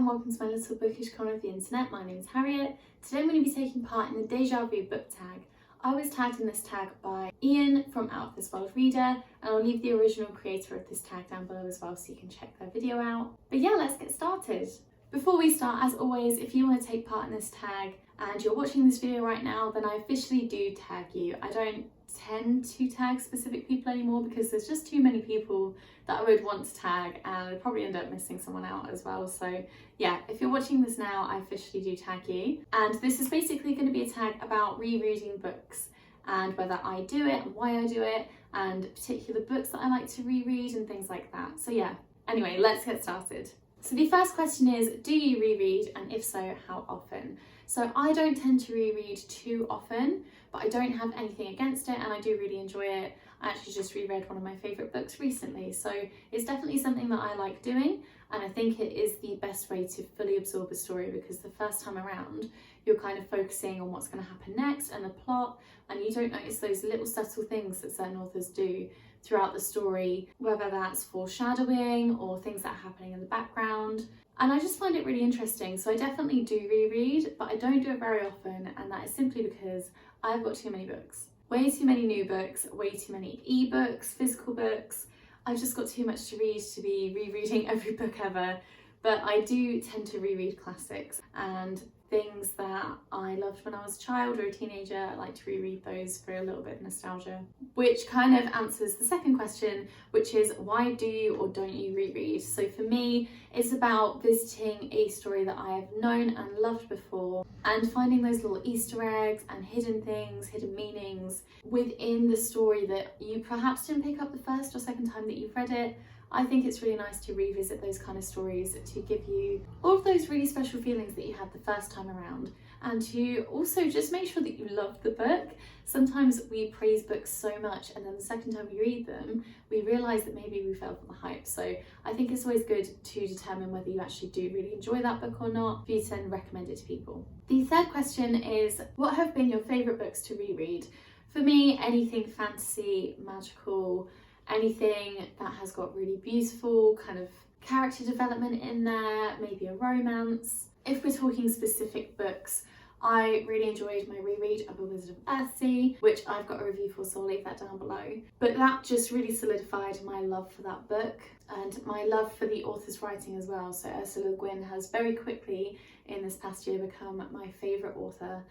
welcome to my little bookish corner of the internet. My name is Harriet. Today I'm going to be taking part in the Deja Vu Book Tag. I was tagged in this tag by Ian from Out of This World Reader, and I'll leave the original creator of this tag down below as well so you can check their video out. But yeah, let's get started. Before we start, as always, if you want to take part in this tag and you're watching this video right now, then I officially do tag you. I don't tend to tag specific people anymore because there's just too many people that I would want to tag, and I'd probably end up missing someone out as well. So yeah, if you're watching this now, I officially do tag you. And this is basically going to be a tag about rereading books and whether I do it and why I do it and particular books that I like to reread and things like that. So yeah, anyway, let's get started. So the first question is, do you reread, and if so, how often? So I don't tend to reread too often, but I don't have anything against it and I do really enjoy it. I actually just reread one of my favourite books recently, so it's definitely something that I like doing, and I think it is the best way to fully absorb a story because the first time around you're kind of focusing on what's going to happen next and the plot, and you don't notice those little subtle things that certain authors do throughout the story, whether that's foreshadowing or things that are happening in the background. And I just find it really interesting, so I definitely do reread, but I don't do it very often, and that is simply because I've got too many books. Way too many new books, way too many ebooks, physical books. I've just got too much to read to be rereading every book ever, but I do tend to reread classics and things that I loved when I was a child or a teenager. I like to reread those for a little bit of nostalgia, which kind of answers the second question, which is why do you or don't you reread? So for me, it's about visiting a story that I have known and loved before and finding those little Easter eggs and hidden things, hidden meanings within the story that you perhaps didn't pick up the first or second time that you've read it. I think it's really nice to revisit those kind of stories to give you all of those really special feelings that you had the first time around, and to also just make sure that you love the book. Sometimes we praise books so much and then the second time we read them, we realise that maybe we fell for the hype. So I think it's always good to determine whether you actually do really enjoy that book or not, for you to then recommend it to people. The third question is, what have been your favourite books to reread? For me, anything fantasy, magical, anything that has got really beautiful kind of character development in there, maybe a romance. If we're talking specific books, I really enjoyed my reread of A Wizard of Earthsea, which I've got a review for, so I'll leave that down below. But that just really solidified my love for that book and my love for the author's writing as well. So Ursula Le Guin has very quickly in this past year become my favourite author.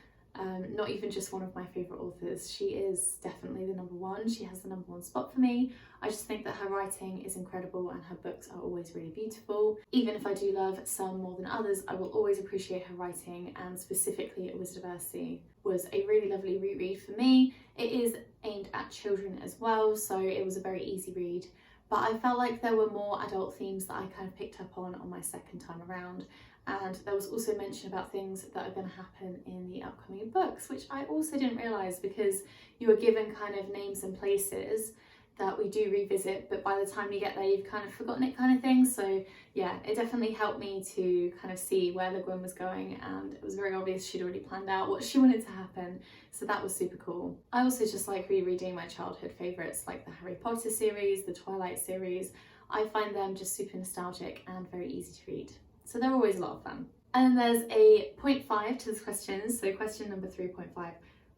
Not even just one of my favourite authors, she is definitely the number one. She has the number one spot for me. I just think that her writing is incredible and her books are always really beautiful. Even if I do love some more than others, I will always appreciate her writing, and specifically A Wizard of Earthsea was a really lovely reread for me. It is aimed at children as well, so it was a very easy read. But I felt like there were more adult themes that I kind of picked up on my second time around. And there was also mention about things that are going to happen in the upcoming books, which I also didn't realise, because you are given kind of names and places that we do revisit, but by the time you get there you've kind of forgotten it, kind of thing. So yeah, it definitely helped me to kind of see where Le Guin was going, and it was very obvious she'd already planned out what she wanted to happen, so that was super cool. I also just like rereading my childhood favourites like the Harry Potter series, the Twilight series. I find them just super nostalgic and very easy to read. So they're always a lot of fun. And then there's a 0.5 to this question, so question number 3.5.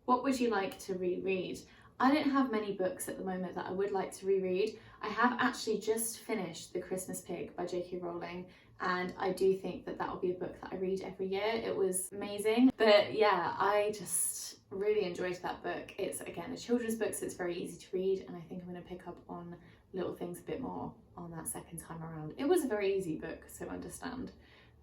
What would you like to reread? I don't have many books at the moment that I would like to reread. I have actually just finished The Christmas Pig by J.K. Rowling, and I do think that that will be a book that I read every year. It was amazing. But yeah, I just really enjoyed that book. It's, again, a children's book, so it's very easy to read, and I think I'm going to pick up on little things a bit more on that second time around. It was a very easy book to understand,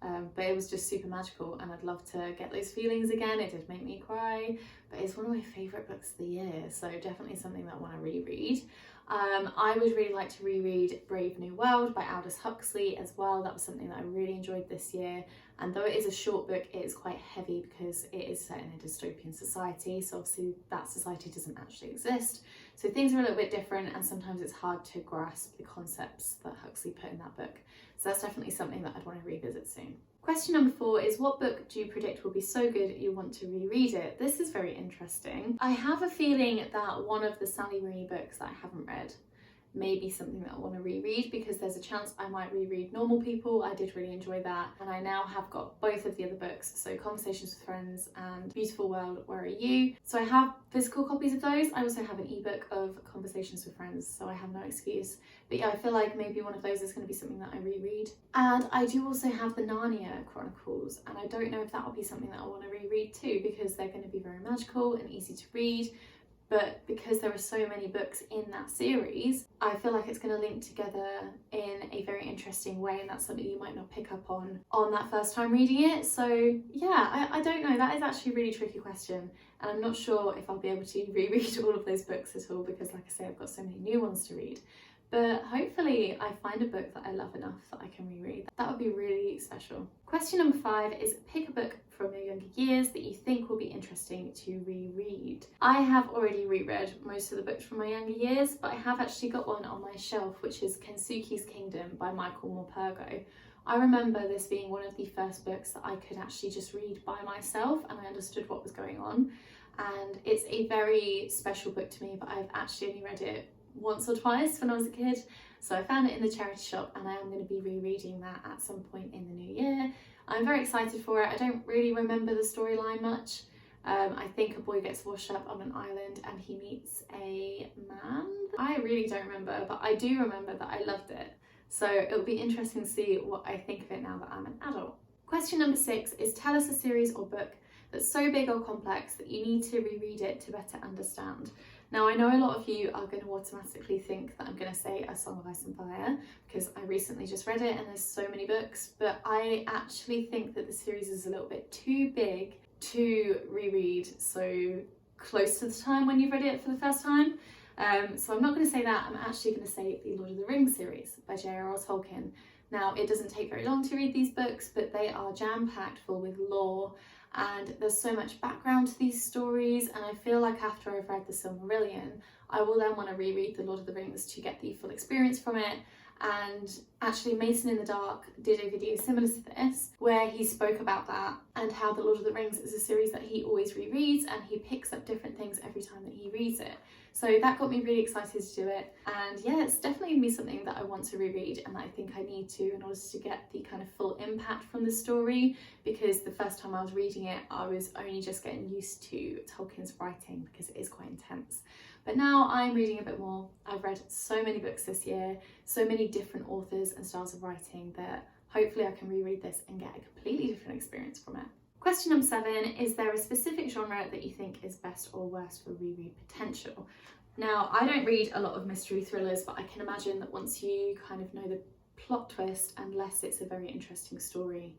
but it was just super magical, and I'd love to get those feelings again. It did make me cry, but it's one of my favourite books of the year, so definitely something that I want to reread. I would really like to reread Brave New World by Aldous Huxley as well. That was something that I really enjoyed this year, and though it is a short book, it is quite heavy because it is set in a dystopian society, so obviously that society doesn't actually exist, so things are a little bit different, and sometimes it's hard to grasp the concepts that Huxley put in that book. So that's definitely something that I'd want to revisit soon. Question number 4 is, what book do you predict will be so good you want to reread it? This is very interesting. I have a feeling that one of the Sally Rooney books that I haven't read may be something that I want to reread, because there's a chance I might reread Normal People. I did really enjoy that, and I now have got both of the other books, so Conversations with Friends and Beautiful World, Where Are You? So I have physical copies of those. I also have an ebook of Conversations with Friends, so I have no excuse. But yeah, I feel like maybe one of those is going to be something that I reread. And I do also have the Narnia Chronicles, and I don't know if that will be something that I want to reread too, because they're going to be very magical and easy to read. But because there are so many books in that series, I feel like it's going to link together in a very interesting way, and that's something you might not pick up on that first time reading it. So yeah, I don't know. That is actually a really tricky question, and I'm not sure if I'll be able to reread all of those books at all, because like I say, I've got so many new ones to read. But hopefully I find a book that I love enough that I can reread. That would be really special. Question number 5 is pick a book from your younger years that you think will be interesting to reread. I have already reread most of the books from my younger years, but I have actually got one on my shelf, which is Kensuke's Kingdom by Michael Morpurgo. I remember this being one of the first books that I could actually just read by myself, and I understood what was going on. And it's a very special book to me, but I've actually only read it once or twice when I was a kid. So I found it in the charity shop, and I am going to be rereading that at some point in the new year. I'm very excited for it. I don't really remember the storyline much. I think a boy gets washed up on an island and he meets a man. I really don't remember, but I do remember that I loved it. So it'll be interesting to see what I think of it now that I'm an adult. Question number 6 is tell us a series or book that's so big or complex that you need to reread it to better understand. Now, I know a lot of you are going to automatically think that I'm going to say A Song of Ice and Fire, because I recently just read it and there's so many books, but I actually think that the series is a little bit too big to reread so close to the time when you've read it for the first time. So I'm not going to say that. I'm actually going to say the Lord of the Rings series by J.R.R. Tolkien. Now, it doesn't take very long to read these books, but they are jam-packed full with lore, and there's so much background to these stories, and I feel like after I've read The Silmarillion, I will then want to reread The Lord of the Rings to get the full experience from it. And actually Mason in the Dark did a video similar to this where he spoke about that and how The Lord of the Rings is a series that he always rereads, and he picks up different things every time that he reads it. So that got me really excited to do it, and yeah, it's definitely gonna be something that I want to reread and that I think I need to in order to get the kind of full impact from the story, because the first time I was reading it I was only just getting used to Tolkien's writing because it is quite intense. But now I'm reading a bit more. I've read so many books this year, so many different authors and styles of writing, that hopefully I can reread this and get a completely different experience from it. Question number 7, is there a specific genre that you think is best or worst for reread potential? Now, I don't read a lot of mystery thrillers, but I can imagine that once you kind of know the plot twist, unless it's a very interesting story,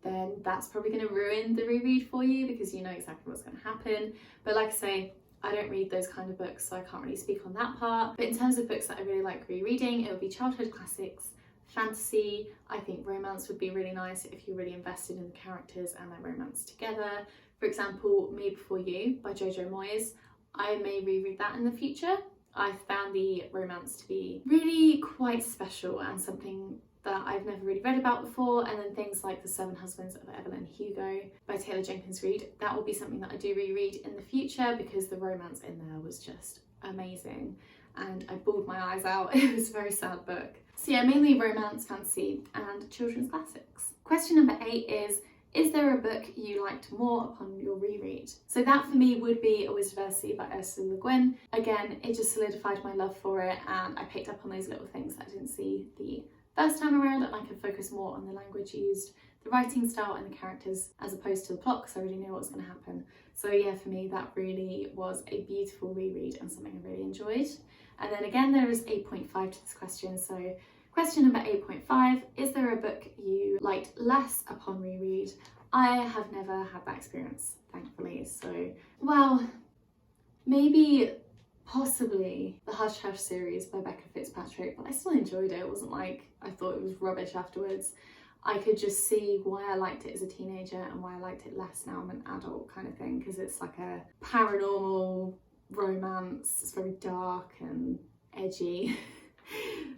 then that's probably going to ruin the reread for you because you know exactly what's going to happen. But like I say, I don't read those kind of books, so I can't really speak on that part. But in terms of books that I really like rereading, it would be childhood classics, fantasy. I think romance would be really nice if you're really invested in the characters and their romance together. For example, Me Before You by Jojo Moyes. I may reread that in the future. I found the romance to be really quite special and something that I've never really read about before. And then things like The Seven Husbands of Evelyn Hugo by Taylor Jenkins Reid, that will be something that I do reread in the future because the romance in there was just amazing and I bawled my eyes out. It was a very sad book. So yeah, mainly romance, fantasy and children's classics. Question number 8 is there a book you liked more upon your reread? So that for me would be A Wizard of Earthsea by Ursula Le Guin. Again, it just solidified my love for it and I picked up on those little things that I didn't see the first time around, and I could focus more on the language used, the writing style and the characters as opposed to the plot because I already knew what was going to happen. So yeah, for me that really was a beautiful reread and something I really enjoyed. And then again, there is 8.5 to this question. So question number 8.5, is there a book you liked less upon reread? I have never had that experience, thankfully. So, well, maybe possibly the Hush Hush series by Becca Fitzpatrick, but I still enjoyed it. It wasn't like I thought it was rubbish afterwards. I could just see why I liked it as a teenager and why I liked it less now I'm an adult kind of thing, because it's like a paranormal romance. It's very dark and edgy.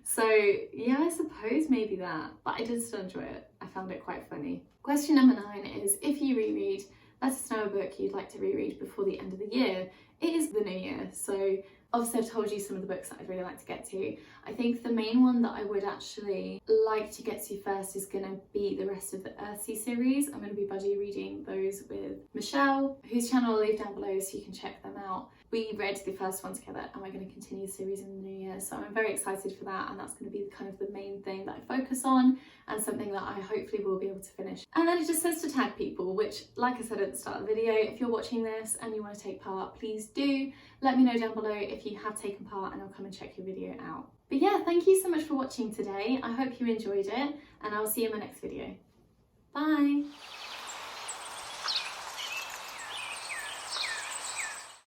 So yeah, I suppose maybe that, but I did still enjoy it. I found it quite funny. Question number 9 is, if you reread, let us know a book you'd like to reread before the end of the year. It is the new year, so Obviously I've told you some of the books that I'd really like to get to. I think the main one that I would actually like to get to first is going to be the rest of the Earthsea series. I'm going to be buddy reading those with Michelle, whose channel I'll leave down below so you can check them out. We read the first one together and we're going to continue the series in the new year, so I'm very excited for that, and that's going to be kind of the main thing that I focus on and something that I hopefully will be able to finish. And then it just says to tag people, which, like I said at the start of the video, if you're watching this and you want to take part, please do let me know down below if you have taken part and I'll come and check your video out. But yeah, thank you so much for watching today. I hope you enjoyed it and I'll see you in my next video. Bye!